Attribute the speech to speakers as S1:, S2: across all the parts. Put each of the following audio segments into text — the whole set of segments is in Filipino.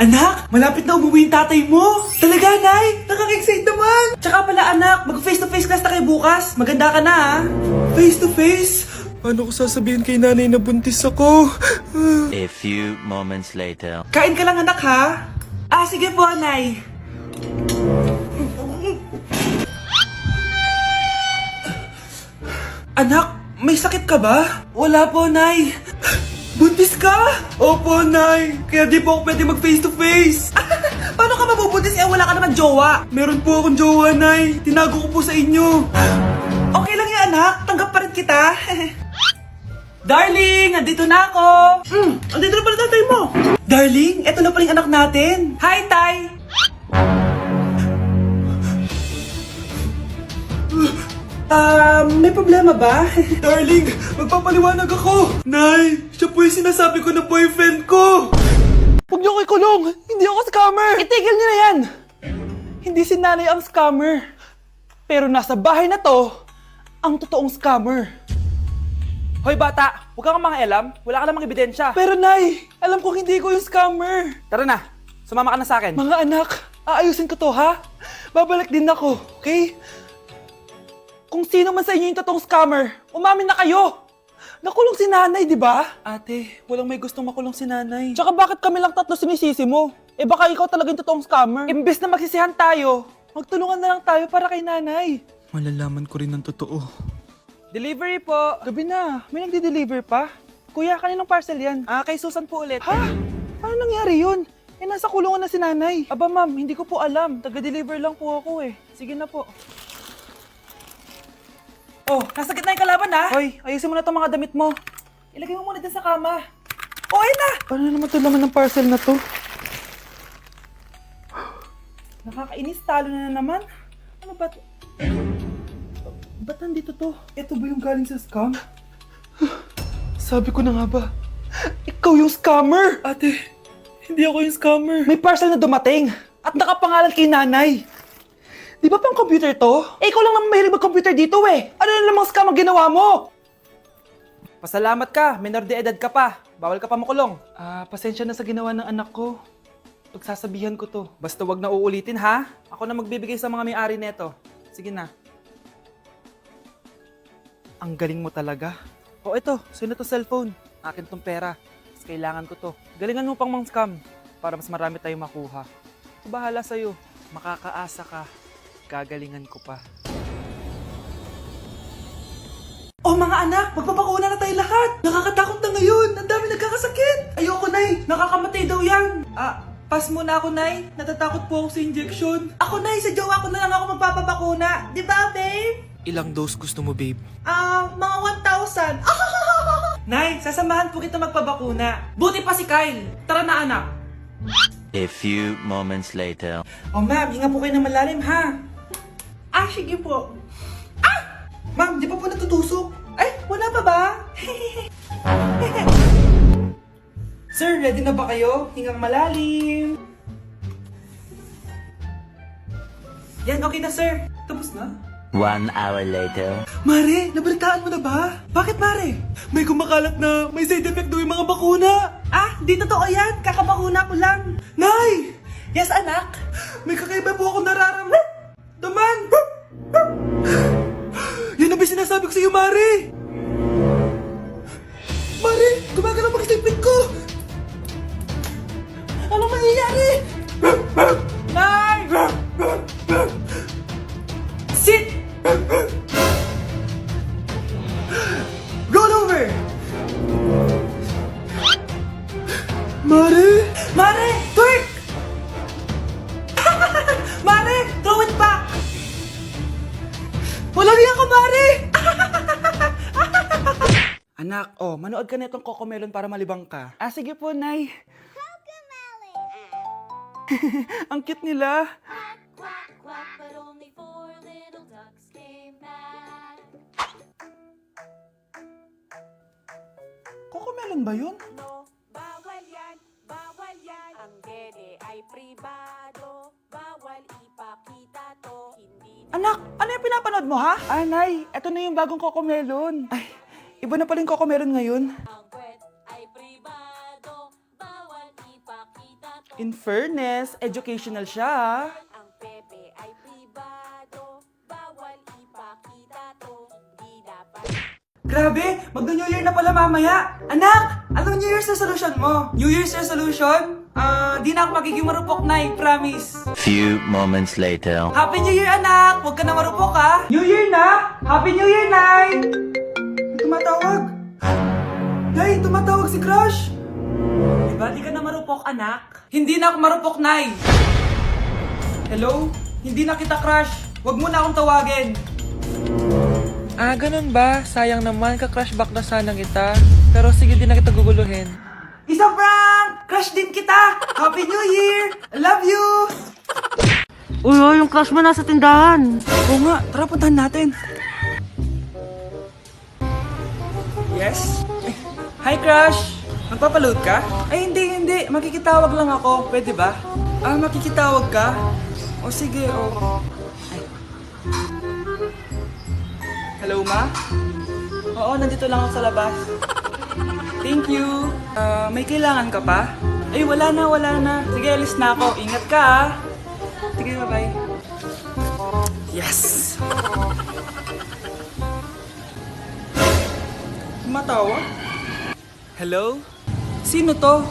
S1: Anak, malapit na umuwi yung tatay mo. Talaga, Nay? Nakaka-excite naman. Tsaka pala, anak, mag-face-to-face class na kayo bukas. Maganda ka na, ha? Face-to-face? Paano ko sasabihin kay nanay na buntis ako?
S2: A few moments later.
S1: Kain ka lang, anak, ha? Ah, sige po, Nay. Anak, may sakit ka ba? Wala po, Nay. Buntis ka? Opo, Nay. Kaya di po ako pwede mag-face-to-face. Paano ka mabubuntis eh? Wala ka naman jowa. Meron po akong jowa, Nay. Tinago ko po sa inyo. Okay lang yan, anak. Tanggap pa rin kita. Darling, nandito na ako. Andito na pala tatay mo. Darling, eto na pala yung anak natin. Hi, Tay. May problema ba? Darling, magpapaliwanag ako. Nay, siya po yung sinasabi ko na boyfriend ko. Huwag niyo ko ikulong. Hindi ako scammer. Itigil niyo na yan. Hindi si nanay ang scammer. Pero nasa bahay na to, ang totoong scammer. Hoy bata, huwag kang mangialam. Wala ka namang ebidensya. Pero nay, alam ko hindi ko yung scammer. Tara na, sumama ka na sa akin. Mga anak, aayusin ko to ha. Babalik din ako, okay? Kung sino man sa inyo yung totoong scammer, umamin na kayo! Nakulong si nanay, di ba? Ate, walang may gustong makulong si nanay. Tsaka bakit kami lang tatlo sinisisi mo? Eh baka ikaw talaga yung totoong scammer. Imbes na magsisihan tayo, magtulungan na lang tayo para kay nanay. Malalaman ko rin ang totoo. Delivery po! Gabi na, may nagde-deliver pa? Kuya, kaninong parcel yan? Kay Susan po ulit. Ha? Paano nangyari yun? Eh nasa kulungan na si nanay. Aba ma'am, hindi ko po alam. Taga-deliver lang po ako eh. Sige na po. Oh, nasa gitna yung kalaban ha? Hoy, ayusin mo na itong mga damit mo. Ilagay mo muna dyan sa kama. Oh, ayun na! Paano naman ito laman ng parcel na to? Nakakainis, talo na naman. Ano ba ito? Ba't nandito to? Ito ba yung galing sa scam? Sabi ko na nga ba, ikaw yung scammer! Ate, hindi ako yung scammer. May parcel na dumating at nakapangalan kay nanay. Di ba pang computer to? Eh, ikaw lang naman mahilig mag-computer dito eh. Ano na namang scam ang ginawa mo? Pasalamat ka, minor de edad ka pa. Bawal ka pa makulong. Pasensya na sa ginawa ng anak ko. Pagsasabihan ko to. Basta wag na uulitin ha. Ako na magbibigay sa mga may-ari neto. Sige na. Ang galing mo talaga. O ito, sino to cellphone? Akin tong pera. Mas kailangan ko to. Galingan mo pang mang-scam para mas marami tayong makuha. Bahala sa'yo. Makakaasa ka. Gagalingan ko pa. Oh mga anak, magpapakuna na tayo lahat. Nakakatakot na ngayon. Ang dami nagkakasakit. Ayoko, Nay. Nakakamatay daw yan. Pass muna ako, Nay. Natatakot po ako sa injection. Ako, Nay. Sa jowa ko na lang ako magpapabakuna. Di ba, babe?
S3: Ilang dose gusto mo, babe?
S1: Mga 1,000. Nay, sasamahan po kita magpabakuna. Buti pa si Kyle. Tara na, anak.
S2: A few moments later.
S1: Oh, ma'am, hinga po kayo ng malalim, ha? Sige po. Ma'am, di pa po natutusok? Ay, wala pa ba? Sir, ready na ba kayo? Hingang malalim. Yan, okay na, sir. Tapos na?
S2: 1 hour later.
S1: Mare, nabalitaan mo na ba? Bakit, Mare? May kumakalat na may side effect daw yung mga bakuna. Di totoo yan. Kakabakuna ko lang. Nay! Yes, anak? May kakaiba po ako nararamdaman. Yan ang ba sinasabi ko sa iyo, Mare? Mare, gumagalaw mag-stipid ko. Anong mangyayari? Nay! Sit! Roll over! Mare! Mare! Twerk! Mare! Throw it back! Walang yan ka, Mare! Anak, manood ka na itong Cocomelon para malibang ka. Sige po, Nay. Ang cute nila.
S4: Quack, quack, but only 4 little ducks came back.
S1: Cocomelon ba yun?
S4: No, bawal yan. Ang dede ay pribado. Bawal ipakita to. Hindi
S1: Anak, ano yung pinapanood mo, ha? Nay, eto na yung bagong Cocomelon. Ay, iba na pala yung Cocomelon ngayon.
S4: ang kwet ay pribado. Bawal ipakita to.
S1: In fairness, educational siya ah.
S4: Ang pepe ay pribado, bawal ipakita to, di dapat.
S1: Grabe! Magno-New Year na pala mamaya! Anak! Anong New Year's resolution mo? New Year's resolution? Di na ako magiging marupok, Nay. Promise.
S2: Few moments later.
S1: Happy New Year, anak! Huwag ka na marupok, ha? New Year na! Happy New Year, Nay! Tumatawag! Nay, tumatawag si Crush! Diba di ka na marupok, anak? Hindi na ako marupok, Nay! Hello? Hindi na kita crush. Huwag mo na akong tawagin. Ah, ganun ba? Sayang naman, ka-crush back na sana kita. Pero sige, di na kita guguluhin. Isa prank! Crush din kita! Happy New Year! I love you!
S3: Uy, yung crush mo nasa tindahan.
S1: Oo nga, tara puntahan natin. Yes? Hi, Crush! Magpapaload ka? Ay, hindi. Makikitawag lang ako. Pwede ba? Ah, makikitawag ka? O sige, o. Ay. Hello, Ma? Oo, nandito lang ako sa labas. Thank you. May kailangan ka pa? Ay, wala na. Sige, alis na ako. Ingat ka, ah. Sige, bye-bye. Yes! Matawa? Hello? Sino to?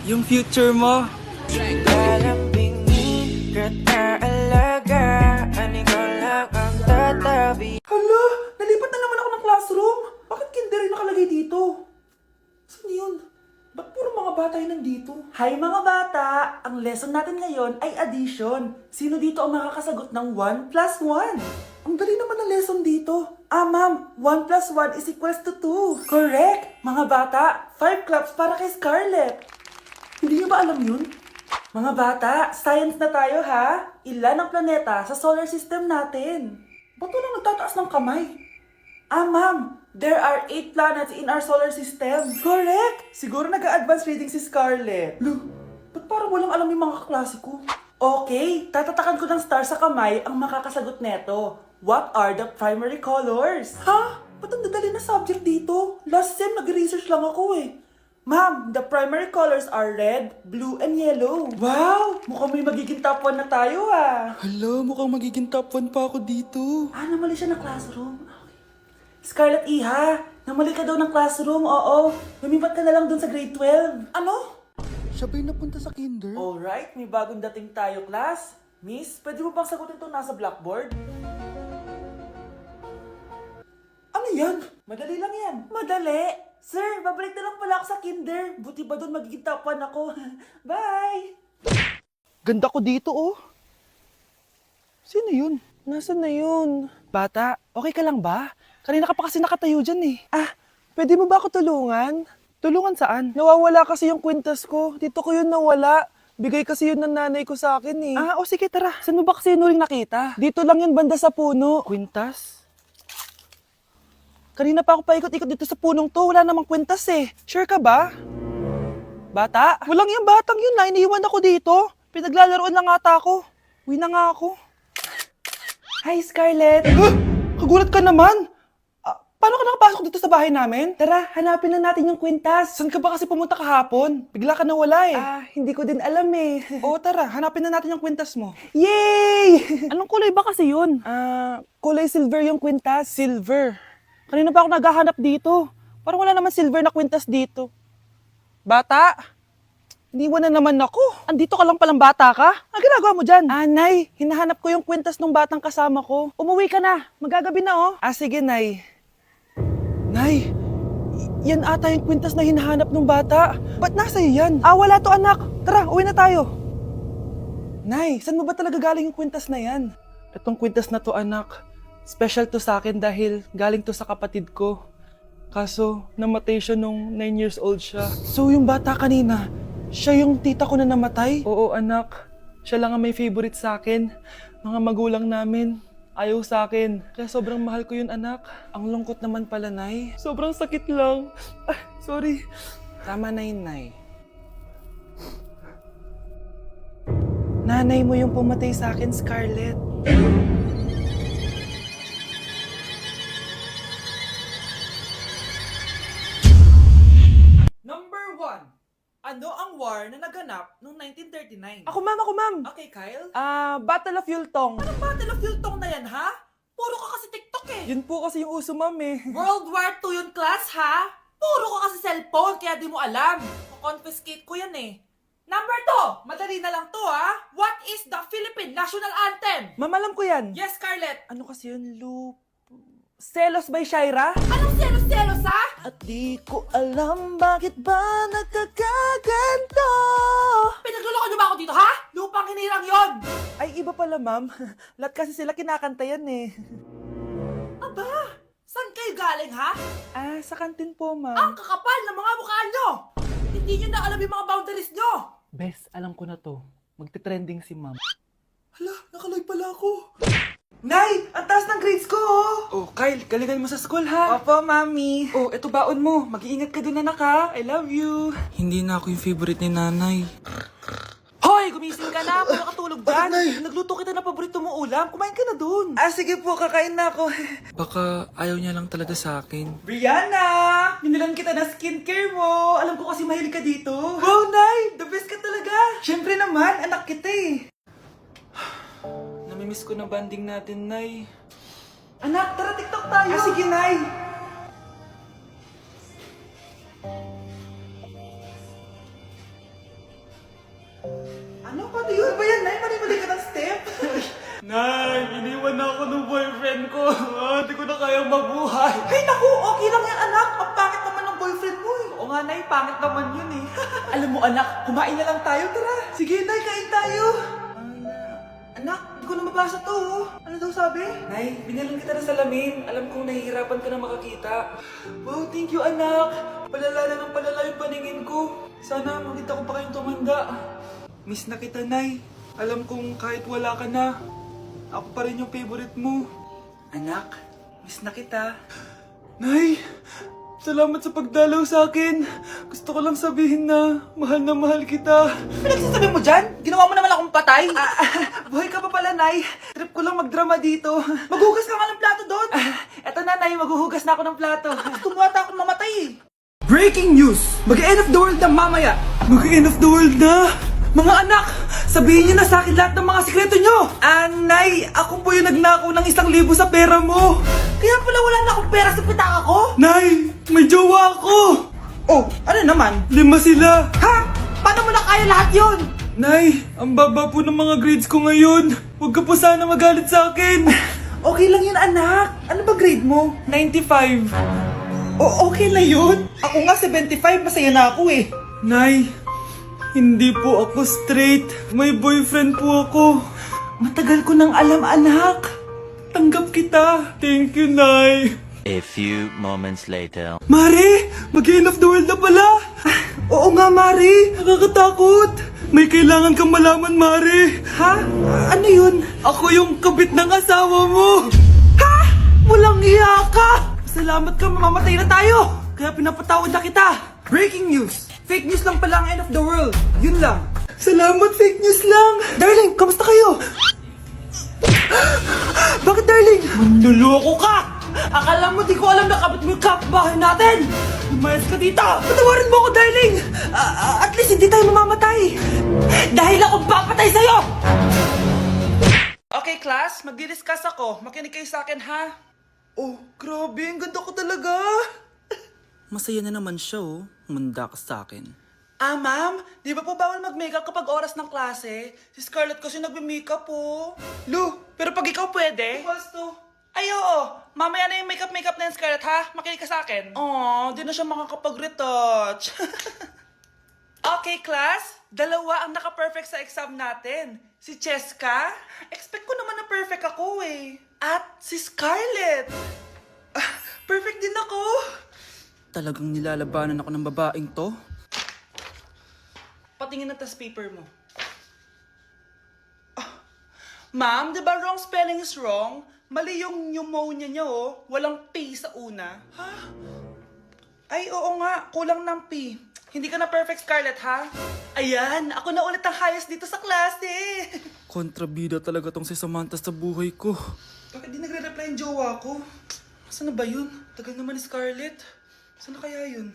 S1: Yung future mo. Hala, nalipat na naman ako ng classroom. Bakit kinder yung nakalagay dito? Saan yun? Ba't puro mga bata yung nandito? Hi mga bata! Ang lesson natin ngayon ay addition. Sino dito ang makakasagot ng 1 plus 1? Ang dali naman ng lesson dito. Ah ma'am, 1 plus 1 is equals to 2. Correct! Mga bata, 5 claps para kay Scarlett. Hindi niyo ba alam yun? Mga bata, science na tayo ha? Ilan ang planeta sa solar system natin? Ba't walang nagtataas ng kamay? Ah, ma'am, there are 8 planets in our solar system. Correct! Siguro nag-a-advance reading si Scarlett. Lo, ba't parang walang alam yung mga kaklase ko? Okay, tatatakan ko ng star sa kamay ang makakasagot neto. What are the primary colors? Ha? Ba't ang dadali na subject dito? Last sem, nag-research lang ako eh. Ma'am, the primary colors are red, blue, and yellow. Wow! Mukhang may magiging top 1 na tayo ah. Hala, mukhang magiging top 1 pa ako dito. Ah, namali siya ng classroom. Scarlett Iha, namali ka daw ng classroom, oo. Lumipat ka na lang dun sa grade 12. Ano? Siya ba'y napunta sa kinder? Alright, may bagong dating tayo, class. Miss, pwede mo bang sagutin itong nasa blackboard? Ano yan? Madali lang yan. Madali? Sir, babalik na lang pala ako sa kinder. Buti ba doon magiging top 1 ako? Bye! Ganda ko dito, oh. Sino yun? Nasaan na yun? Bata, okay ka lang ba? Kanina ka pa kasi nakatayo dyan eh. Ah, pwede mo ba ako tulungan? Tulungan saan? Nawawala kasi yung kwintas ko. Dito ko yun nawala. Bigay kasi yun ng nanay ko sa akin eh. Ah, o sige tara. Saan mo ba kasi yun uling nakita? Dito lang yun banda sa puno. Kwintas? Kanina pa ako paikot-ikot dito sa punong to. Wala namang kwintas eh. Sure ka ba? Bata? Walang yung batang yun na. Iniiwan ako dito. Pinaglalaroan lang ata ako. Uwi na nga ako. Hi, Scarlett. Kagulat ka naman. Paano ka nakapasok dito sa bahay namin? Tara, hanapin lang natin yung kwintas. Saan ka ba kasi pumunta kahapon? Bigla ka nawala eh. Ah, hindi ko din alam eh. Oo, tara, hanapin na natin yung kwintas mo. Yay! Anong kulay ba kasi yun? Kulay silver yung kwintas. Silver. Kanina pa ako naghahanap dito. Parang wala naman silver na kwintas dito. Bata? Iniwan na naman ako. Andito ka lang palang bata ka? Ang ginagawa mo dyan? Nay, hinahanap ko yung kwintas ng batang kasama ko. Umuwi ka na. Magagabi na oh. Ah, sige, Nay. Nay, yan ata yung kwintas na hinahanap ng bata. Ba't nasa iyo yan? Ah, wala to anak. Tara, uwi na tayo. Nay, saan mo ba talaga galing yung kwintas na yan? Itong kwintas na to anak, special to sa akin dahil galing to sa kapatid ko. Kaso, namatay siya nung 9 years old siya. So yung bata kanina, siya yung tita ko na namatay? Oo anak, siya lang ang may favorite sa akin. Mga magulang namin. Ayaw sa akin. Kaya sobrang mahal ko yun, anak. Ang lungkot naman pala, Nay. Sobrang sakit lang. Ah, sorry. Tama na yun, Nay. Nanay mo yung pumatay sa akin, Scarlett. Number 1. Ano ang war na naganap noong
S5: 9.
S1: Ako ma'am.
S5: Okay, Kyle.
S1: Battle of Yultong.
S5: Anong Battle of Yultong na yan, ha? Puro ka kasi TikTok eh.
S1: Yun po kasi yung uso ma'am eh.
S5: World War II yun, class, ha? Puro ka kasi cellphone, kaya di mo alam. Confiscate ko yan eh. Number 2, madali na lang to, ha? What is the Philippine National Anthem?
S1: Ma'am, alam ko yan.
S5: Yes, Scarlett.
S1: Ano kasi yun, Selos by Shaira?
S5: Anong selos-selos, ha?
S1: At di ko alam bakit ba nagkakaganto.
S5: Pinagluloko niyo ba ako dito, ha? Lupang hinirang yon.
S1: Ay, iba pala ma'am. Lahat kasi sila kinakanta yan eh.
S5: Aba, saan kayo galing, ha?
S1: Sa kantin po
S5: Ang
S1: ma'am.
S5: kakapal ng mga mukha nyo. Hindi nyo na alam yung mga boundaries nyo.
S1: Bes, alam ko na to. Magte-trending si ma'am.
S5: Hala, nakalive pala ako.
S1: Nay! Ang taas ng grades ko, oh! Kyle, galingan mo sa school, ha? Opo, mami. Oh, eto baon mo. Mag-iingat ka dun, anak, ha? I love you.
S6: Hindi na ako yung favorite ni nanay.
S1: Hoy! Gumising ka na! Wala katulog dyan! Nagluto kita ng paborito mo ulam. Kumain ka na dun. Sige po, kakain na ako.
S6: Baka ayaw niya lang talaga sa akin.
S1: Brianna! Binilan kita ng skincare mo. Alam ko kasi mahilig ka dito. Wow, Nay! The best ka talaga. Siyempre naman, anak kita eh.
S6: Namimiss ko na banding natin, Nay.
S1: Anak, tara TikTok tayo. Sige, Nay. Ano? Paano yun? Ano ba yan, Nay? Mali-mali ka ng step? Nay, iniwan na ako ng boyfriend ko. Hindi ko na kayang mabuhay. Ay, naku! Okay lang yan, anak. Ang pangit naman ng boyfriend mo eh. Oo nga, Nay. Pangit naman yun eh. Alam mo, anak, kumain na lang tayo. Tara. Sige, Nay. Kain tayo. Anak, hindi ko na mabasa to. Ano daw sabi? Nay, binalan kita ng salamin. Alam kong nahihirapan ka na makakita. Wow, thank you, anak. Palala na ng palala yung paningin ko. Sana makita ko pa kayong tumanda. Miss na kita, Nay. Alam kong kahit wala ka na, ako pa rin yung favorite mo. Anak, miss na kita. Nay, salamat sa pagdalaw sa akin. Gusto ko lang sabihin na mahal kita. Pinagsasabi mo dyan? Ginawa mo naman akong patay. Buhay ka pa pala, Nay. Trip ko lang magdrama dito. Maghugas ka nga ng plato doon. Eto na, Nay. Maghuhugas na ako ng plato. Tumuwata akong mamatay eh. Breaking news! Mag-end of the world na mamaya. Mag-end of the world na? Mga anak, sabihin niyo na sa akin lahat ng mga sikreto niyo. Nay, ako po yung nagnakaw ng 1,000 sa pera mo. Kaya pala wala na akong pera sa pitaka ko? Nay, may jowa ako. Oh, ano naman? 5 sila. Ha? Paano mo na kaya lahat yon? Nay, ang baba po ng mga grades ko ngayon. Huwag ka po sana magalit sa akin. Okay lang yun, anak. Ano ba grade mo? 95. Okay na yun. Ako nga 75, masaya na ako eh. Nay, hindi po ako straight. May boyfriend po ako. Matagal ko nang alam, anak. Tanggap kita. Thank you, Nay.
S2: A few moments later.
S1: Mari! Mag-end of the world na pala! Oo nga, Mari! Nakakatakot! May kailangan kang malaman, Mari! Ha? Ano yun? Ako yung kabit ng asawa mo! Ha? Walang iya ka! Salamat ka, mamamatay na tayo! Kaya pinapatawad na kita! Breaking news! Fake news lang pala ang end of the world! Yun lang! Salamat, fake news lang! Darling, kamusta kayo? Bakit, darling? Manluloko ka! Akala mo di ko alam na kabit mo yung kapitbahay natin! Lumayas ka dito! Patawarin mo ako, darling! At least hindi tayo mamamatay! Dahil ako papatay sa'yo! Okay, class. Magdi-discuss ako. Makinig kayo sa akin, ha? Oh, grabe. Ang ganda ko talaga.
S6: Masaya na naman siya, oh. Umanda ka sa akin.
S1: Ma'am, di ba po bawal mag-makeup kapag oras ng klase? Si Scarlett kasi nagme-makeup po. Lu, pero pag ikaw pwede? Basto. Ay, oo. Mamaya na yung makeup na yung Scarlett, ha? Makinig ka sa akin. Di na siya makakapag-retouch. Okay, class. 2 ang naka-perfect sa exam natin. Si Cheska. Expect ko naman na perfect ako, eh. At si Scarlett. Perfect din ako.
S6: Talagang nilalabanan ako ng babaeng to?
S1: Patingin na test paper mo. Ma'am, di ba wrong spelling is wrong? Mali yung pneumonia niya, oh. Walang P sa una. Ha? Ay, oo nga. Kulang ng P. Hindi ka na perfect, Scarlett, ha? Ayan, ako na ulit ang highest dito sa klase.
S6: Kontrabida talaga tong si Samantha sa buhay ko.
S1: Bakit di nagre-reply yung jowa ko? Saan na ba yun? Tagal naman ni Scarlett. Saan na kaya yun?